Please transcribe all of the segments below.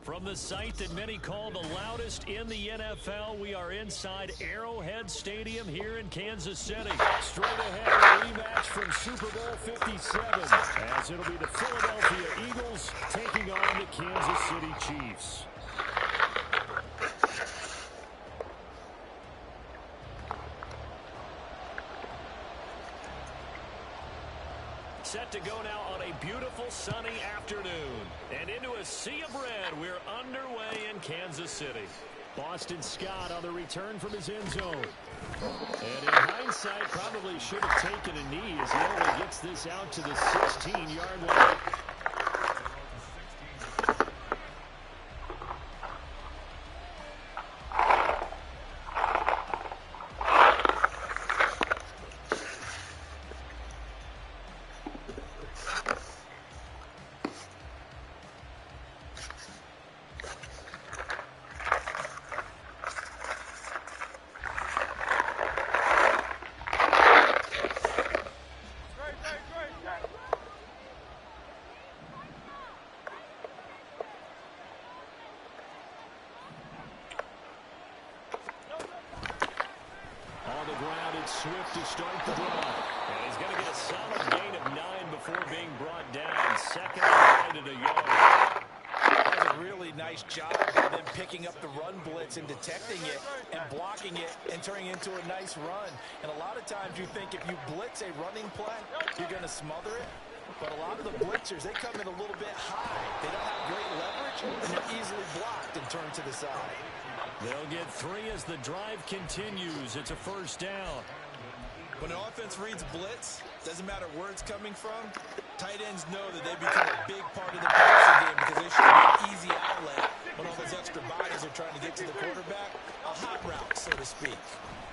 From the site that many call the loudest in the NFL, we are inside Arrowhead Stadium here in Kansas City. Straight ahead, a rematch from Super Bowl 57, as it'll be the Philadelphia Eagles taking on the Kansas City Chiefs. Set to go now on a beautiful sunny afternoon. And into a sea of red, we're underway in Kansas City. Boston Scott on the return from his end zone. And in hindsight, probably should have taken a knee as he only gets this out to the 16-yard line. Swift to start the drive. And he's going to get a solid gain of 9 before being brought down. Second and right at a yard. Does a really nice job of them picking up the run blitz and detecting it and blocking it and turning it into a nice run. And a lot of times you think if you blitz a running play, you're going to smother it. But a lot of the blitzers, they come in a little bit high. They don't have great leverage, and they're easily blocked and turned to the side. They'll get 3 as the drive continues. It's a first down. When an offense reads blitz, doesn't matter where it's coming from, tight ends know that they become a big part of the passing game because they should be an easy outlet when all those extra bodies are trying to get to the quarterback. A hot route, so to speak.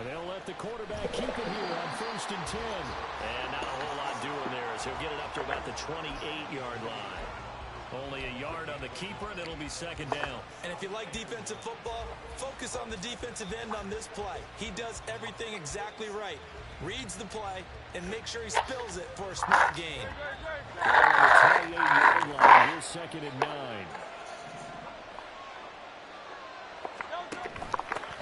And they'll let the quarterback keep it here on 1st and 10. And not a whole lot doing there as he'll get it up to about the 28-yard line. Only a yard on the keeper, and it'll be second down. And if you like defensive football, focus on the defensive end on this play. He does everything exactly right. Reads the play and make sure he spills it for a smart gain. On the 28-yard line, here's 2nd and 9.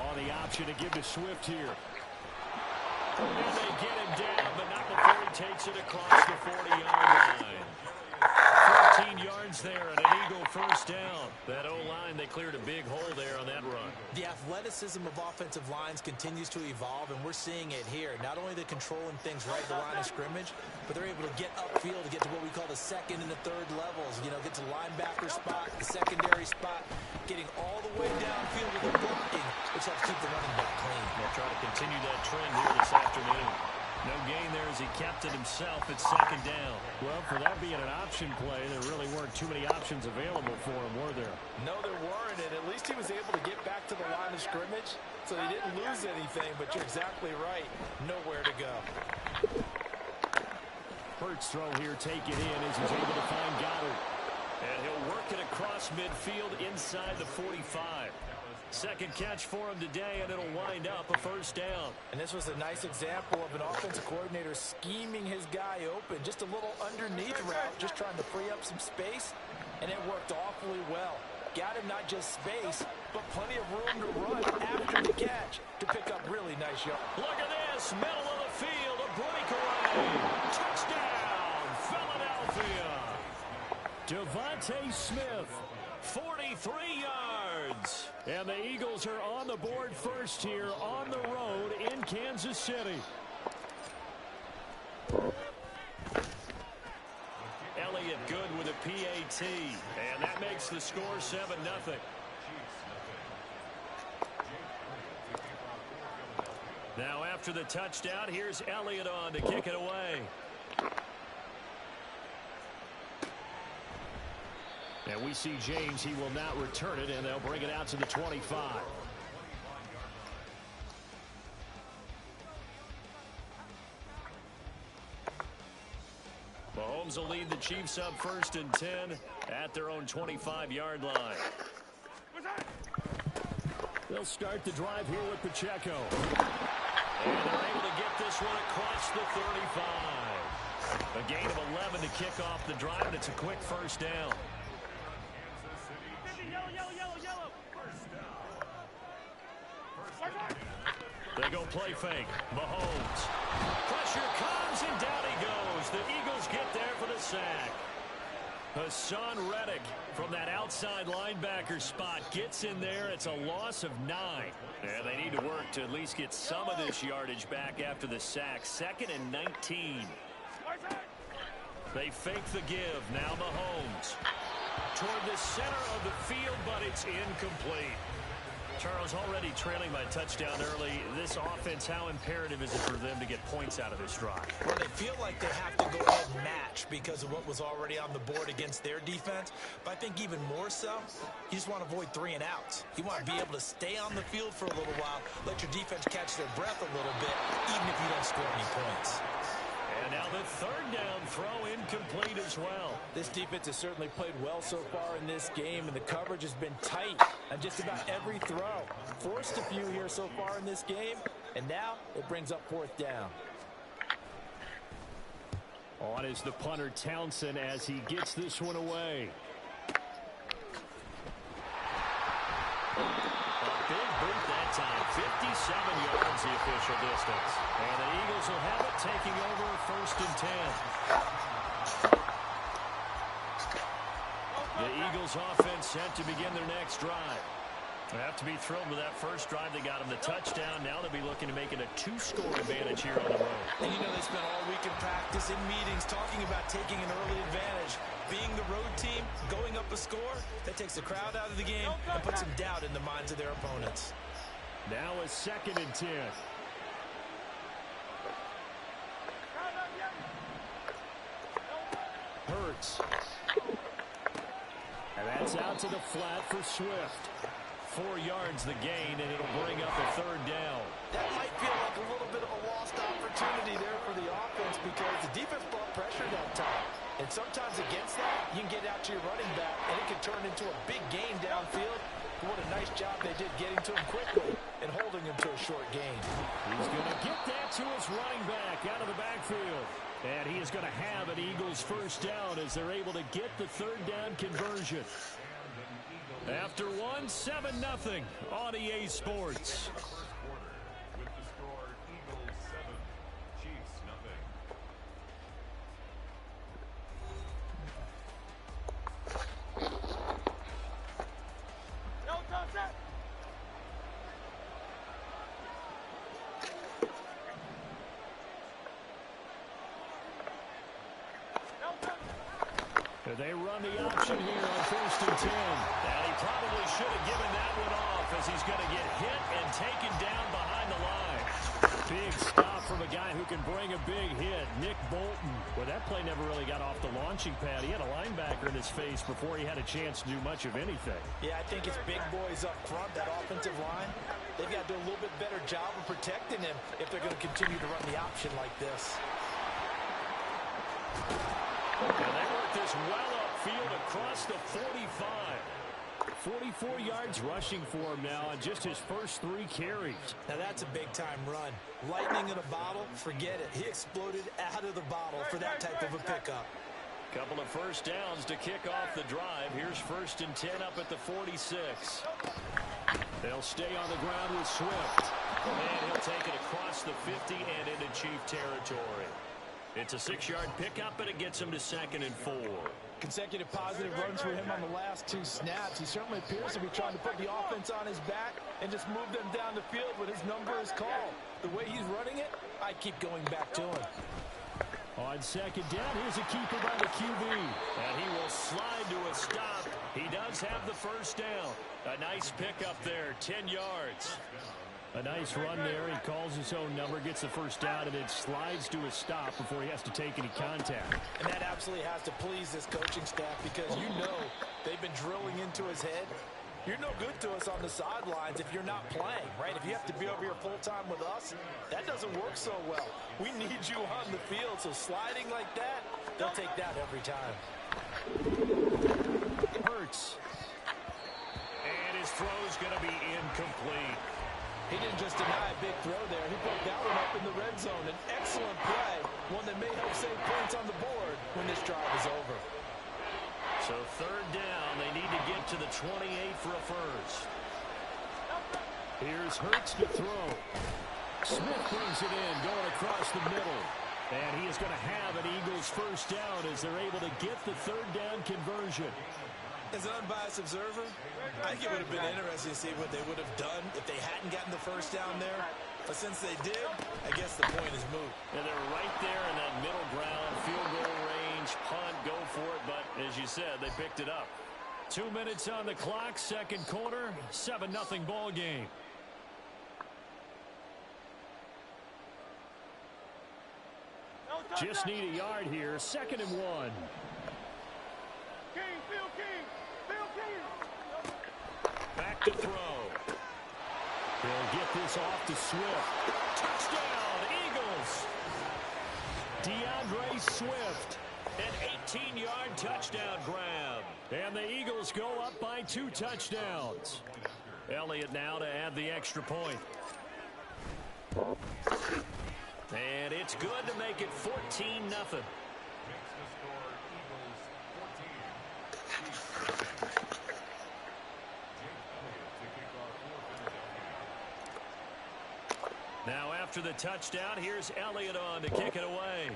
On the option to give to Swift here. And they get him down, but not before he takes it across the 40-yard line. 14 yards there and an Eagle first down. That O-line, they cleared a big hole there on that run. The athleticism of offensive lines continues to evolve, and we're seeing it here. Not only the controlling things right at the line of scrimmage, but they're able to get upfield to get to what we call the second and the third levels. You know, get to the linebacker spot, the secondary spot, getting all the way downfield with the blocking, which helps keep the running back clean. They'll try to continue that trend here this afternoon. No gain there as he kept it himself at 2nd down. Well, for that being an option play, there really weren't too many options available for him, were there? No, there weren't, and at least he was able to get back to the line of scrimmage, so he didn't lose anything, but you're exactly right. Nowhere to go. Hurts throw here, take it in as he's able to find Goddard. And he'll work it across midfield inside the 45. Second catch for him today, and it'll wind up a first down. And this was a nice example of an offensive coordinator scheming his guy open. Just a little underneath route, just trying to free up some space, and it worked awfully well. Got him not just space, but plenty of room to run after the catch to pick up really nice yards. Look at this, middle of the field, a breakaway. Touchdown, Philadelphia. Devontae Smith, 43 yards. And the Eagles are on the board first here on the road in Kansas City. Elliott good with a PAT. And that makes the score 7-0. Now after the touchdown, here's Elliott on to kick it away. And we see James, he will not return it, and they'll bring it out to the 25. Mahomes will lead the Chiefs up 1st and 10 at their own 25-yard line. They'll start the drive here with Pacheco. And they're able to get this one across the 35. A gain of 11 to kick off the drive, and it's a quick first down. They go play fake. Mahomes. Pressure comes, and down he goes. The Eagles get there for the sack. Hassan Reddick from that outside linebacker spot gets in there. It's a loss of 9. Yeah, they need to work to at least get some of this yardage back after the sack. 2nd and 19. They fake the give. Now Mahomes. Toward the center of the field, but it's incomplete. Charles, already trailing by a touchdown early. This offense, how imperative is it for them to get points out of this drive? Well, they feel like they have to go ahead and match because of what was already on the board against their defense. But I think even more so, you just want to avoid 3 and outs. You want to be able to stay on the field for a little while, let your defense catch their breath a little bit, even if you don't score any points. And now the 3rd down throw incomplete as well. This defense has certainly played well so far in this game, and the coverage has been tight on just about every throw. Forced a few here so far in this game, and now it brings up 4th down. On is the punter Townsend as he gets this one away. Big boot that time. 57 yards the official distance. And the Eagles will have it, taking over 1st and 10. The Eagles offense set to begin their next drive. They have to be thrilled with that first drive. They got them the touchdown. Now they'll be looking to make it a 2-score advantage here on the road. And you know, they spent all week in practice, in meetings, talking about taking an early advantage. Being the road team, going up a score, that takes the crowd out of the game and puts some doubt in the minds of their opponents. Now a 2nd and 10. Hurts. And that's out to the flat for Swift. 4 yards the gain, and it'll bring up a 3rd down. That might feel like a little bit of a lost opportunity there for the offense because the defense brought pressure that time. And sometimes against that, you can get out to your running back, and it can turn into a big gain downfield. But what a nice job they did getting to him quickly and holding him to a short gain. He's going to get that to his running back out of the backfield. And he is going to have an Eagles 1st down as they're able to get the 3rd down conversion. After 1, 7-0 on EA Sports. They run the option here on 1st and 10. And he probably should have given that one off as he's going to get hit and taken down behind the line. Big stop from a guy who can bring a big hit, Nick Bolton. Well, that play never really got off the launching pad. He had a linebacker in his face before he had a chance to do much of anything. Yeah, I think it's big boys up front, that offensive line. They've got to do a little bit better job of protecting him if they're going to continue to run the option like this. And they work this well upfield across the 45. 44 yards rushing for him now on just his first 3 carries. Now that's a big-time run. Lightning in a bottle, forget it. He exploded out of the bottle for that type of a pickup. Couple of 1st downs to kick off the drive. Here's 1st and 10 up at the 46. They'll stay on the ground with Swift. And he'll take it across the 50 and into Chief territory. It's a 6-yard pickup, and it gets him to 2nd and 4. Consecutive positive runs for him on the last 2 snaps. He certainly appears to be trying to put the offense on his back and just move them down the field when his number is called. The way he's running it, I keep going back to him. On 2nd down, here's a keeper by the QB. And he will slide to a stop. He does have the 1st down. A nice pickup there, 10 yards. A nice run there. He calls his own number, gets the 1st down, and then slides to a stop before he has to take any contact. And that absolutely has to please this coaching staff because you know they've been drilling into his head. You're no good to us on the sidelines if you're not playing, right? If you have to be over here full-time with us, that doesn't work so well. We need you on the field, so sliding like that, they'll take that every time. Hurts. And his throw's going to be incomplete. He didn't just deny a big throw there. He broke that one up in the red zone. An excellent play, one that may help save points on the board when this drive is over. So 3rd down, they need to get to the 28 for a 1st. Here's Hurts to throw. Smith brings it in, going across the middle. And he is going to have an Eagles first down as they're able to get the third down conversion. As an unbiased observer, I think it would have been interesting to see what they would have done if they hadn't gotten the first down there. But since they did, I guess the point is moot. And they're right there in that middle ground, field goal range, punt, go for it. But as you said, they picked it up. 2 minutes on the clock, second quarter, 7-0 ball game. Just need a yard here, 2nd and 1. Back to throw. He'll get this off to Swift. Touchdown, Eagles. DeAndre Swift, an 18-yard touchdown grab. And the Eagles go up by 2 touchdowns. Elliott now to add the extra point. And it's good to make it 14-0. Now after the touchdown, here's Elliott on to kick it away.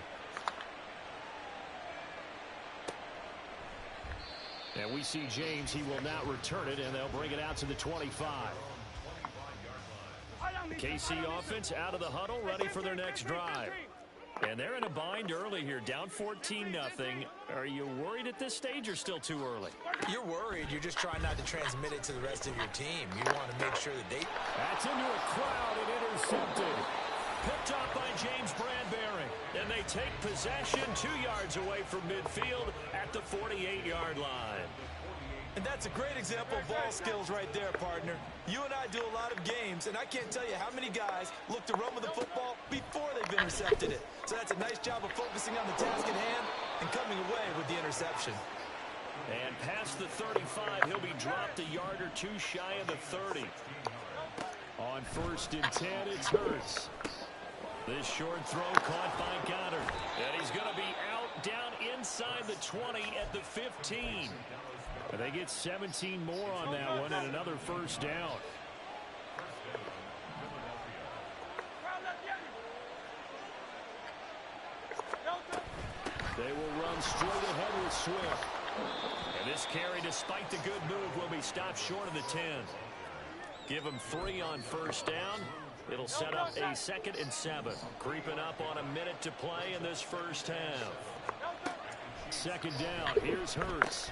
And we see James, he will not return it, and they'll bring it out to the 25. The KC offense out of the huddle, ready for their next drive. And they're in a bind early here, down 14-0. Are you worried at this stage or still too early? You're worried. You're just trying not to transmit it to the rest of your team. You want to make sure that they... That's into a crowd and intercepted. Picked up by James Bradbury. And they take possession 2 yards away from midfield at the 48-yard line. And that's a great example of ball skills right there, partner. You and I do a lot of games, and I can't tell you how many guys look to run with the football before they've intercepted it. So that's a nice job of focusing on the task at hand and coming away with the interception. And past the 35, he'll be dropped a yard or 2 shy of the 30. On 1st and 10, it's Hurts. This short throw caught by Goddard. And he's going to be out down inside the 20 at the 15. They get 17 more on that one and another first down. They will run straight ahead with Swift. And this carry, despite the good move, will be stopped short of the 10. Give them 3 on first down. It'll set up a 2nd and 7. Creeping up on a minute to play in this first half. 2nd down. Here's Hurts.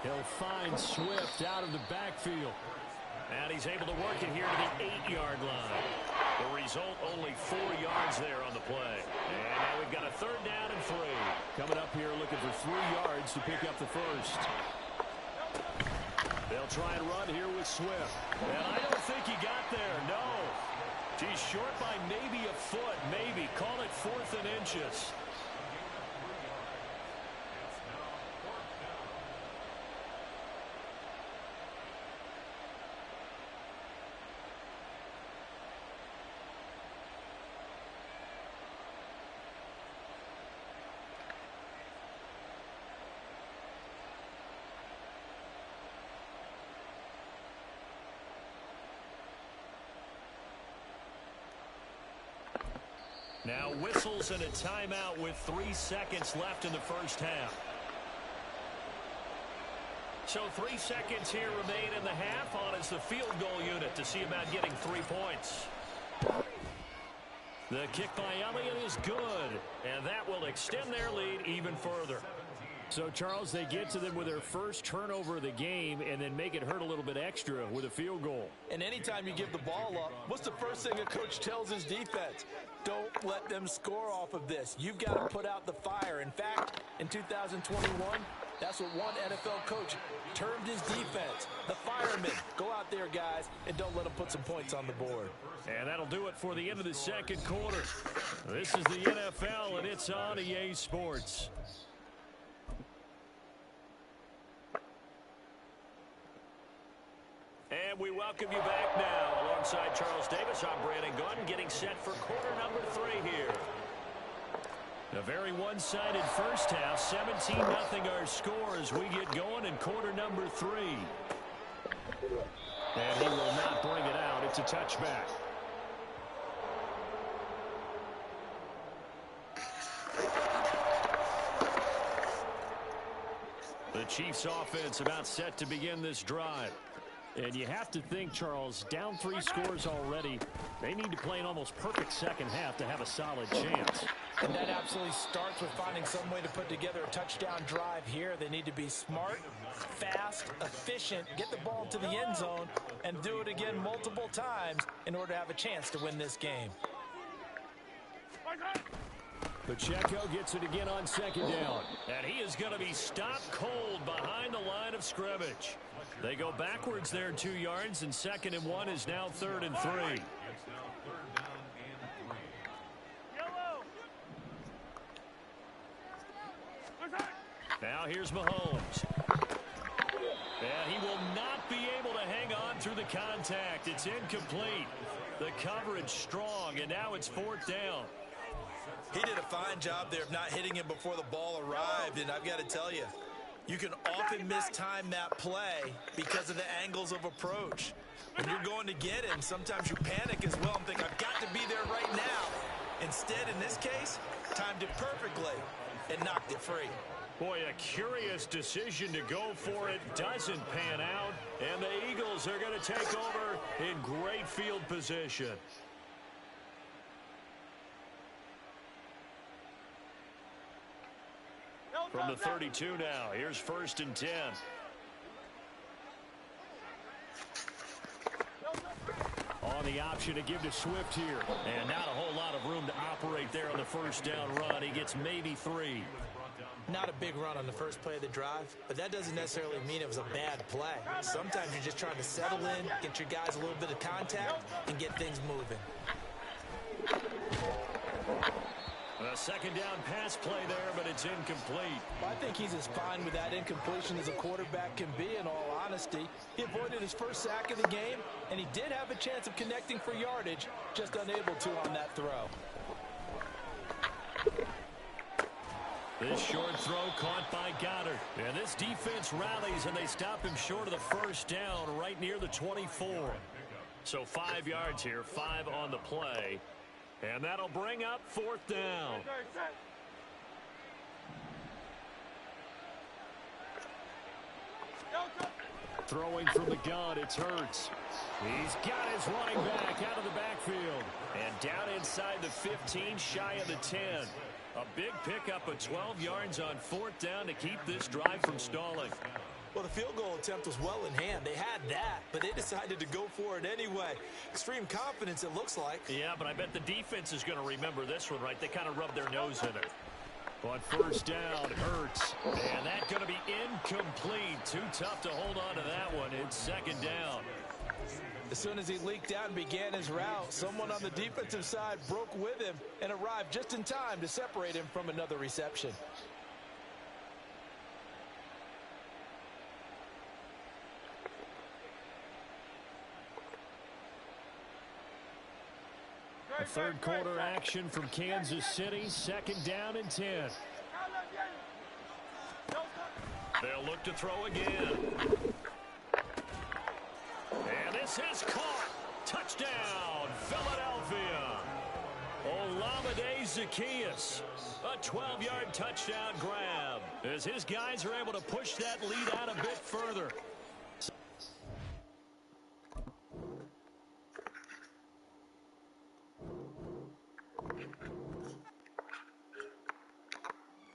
He'll find Swift out of the backfield. And he's able to work it here to the 8-yard line. The result, only 4 yards there on the play. And now we've got a 3rd down and 3. Coming up here looking for 3 yards to pick up the first. They'll try and run here with Swift. And I don't think he got there, no. He's short by maybe a foot, maybe. Call it 4th and inches. Now whistles and a timeout with 3 seconds left in the first half. So 3 seconds here remain in the half on as the field goal unit to see about getting 3 points. The kick by Elliott is good, and that will extend their lead even further. So, Charles, they get to them with their first turnover of the game and then make it hurt a little bit extra with a field goal. And anytime you give the ball up, what's the first thing a coach tells his defense? Don't let them score off of this. You've got to put out the fire. In fact, in 2021, that's what one NFL coach termed his defense, the firemen. Go out there, guys, and don't let them put some points on the board. And that'll do it for the end of the second quarter. This is the NFL, and it's on EA Sports. And we welcome you back now. Alongside Charles Davis, I'm Brandon Gunn, getting set for quarter number 3 here. A very one-sided first half, 17-0 our score as we get going in quarter number 3. And he will not bring it out. It's a touchback. The Chiefs offense about set to begin this drive. And you have to think, Charles, down 3 scores already. They need to play an almost perfect second half to have a solid chance. And that absolutely starts with finding some way to put together a touchdown drive here. They need to be smart, fast, efficient, get the ball to the end zone, and do it again multiple times in order to have a chance to win this game. Pacheco gets it again on second down. And he is going to be stopped cold behind the line of scrimmage. They go backwards there 2 yards, and 2nd and 1 is now 3rd and 3. Now here's Mahomes. And he will not be able to hang on through the contact. It's incomplete. The coverage strong, and now it's 4th down. He did a fine job there of not hitting him before the ball arrived, and I've got to tell you, you can often mistime that play because of the angles of approach. When you're going to get him, sometimes you panic as well and think, I've got to be there right now. Instead, in this case, timed it perfectly and knocked it free. Boy, a curious decision to go for it. Doesn't pan out, and the Eagles are going to take over in great field position. From the 32 now, here's 1st and 10. On the option to give to Swift here. And not a whole lot of room to operate there on the 1st down run. He gets maybe 3. Not a big run on the first play of the drive, but that doesn't necessarily mean it was a bad play. Sometimes you're just trying to settle in, get your guys a little bit of contact, and get things moving. A 2nd down pass play there, but it's incomplete. I think he's as fine with that incompletion as a quarterback can be, in all honesty. He avoided his first sack of the game, and he did have a chance of connecting for yardage, just unable to on that throw. This short throw caught by Goddard. And this defense rallies, and they stop him short of the 1st down right near the 24. So 5 yards here, 5 on the play. And that'll bring up 4th down. Throwing from the gun, it's Hurts. He's got his running back out of the backfield. And down inside the 15, shy of the 10. A big pickup of 12 yards on 4th down to keep this drive from stalling. Well, the field goal attempt was well in hand. They had that, but they decided to go for it anyway. Extreme confidence, it looks like. Yeah, but I bet the defense is going to remember this one, right? They kind of rubbed their nose in it. On 1st down, Hurts. And that's going to be incomplete. Too tough to hold on to that one. It's 2nd down. As soon as he leaked out and began his route, someone on the defensive side broke with him and arrived just in time to separate him from another reception. A 3rd quarter action from Kansas City. 2nd down and 10. They'll look to throw again. And this is caught. Touchdown, Philadelphia. Olamide Zaccheaus. A 12-yard touchdown grab as his guys are able to push that lead out a bit further.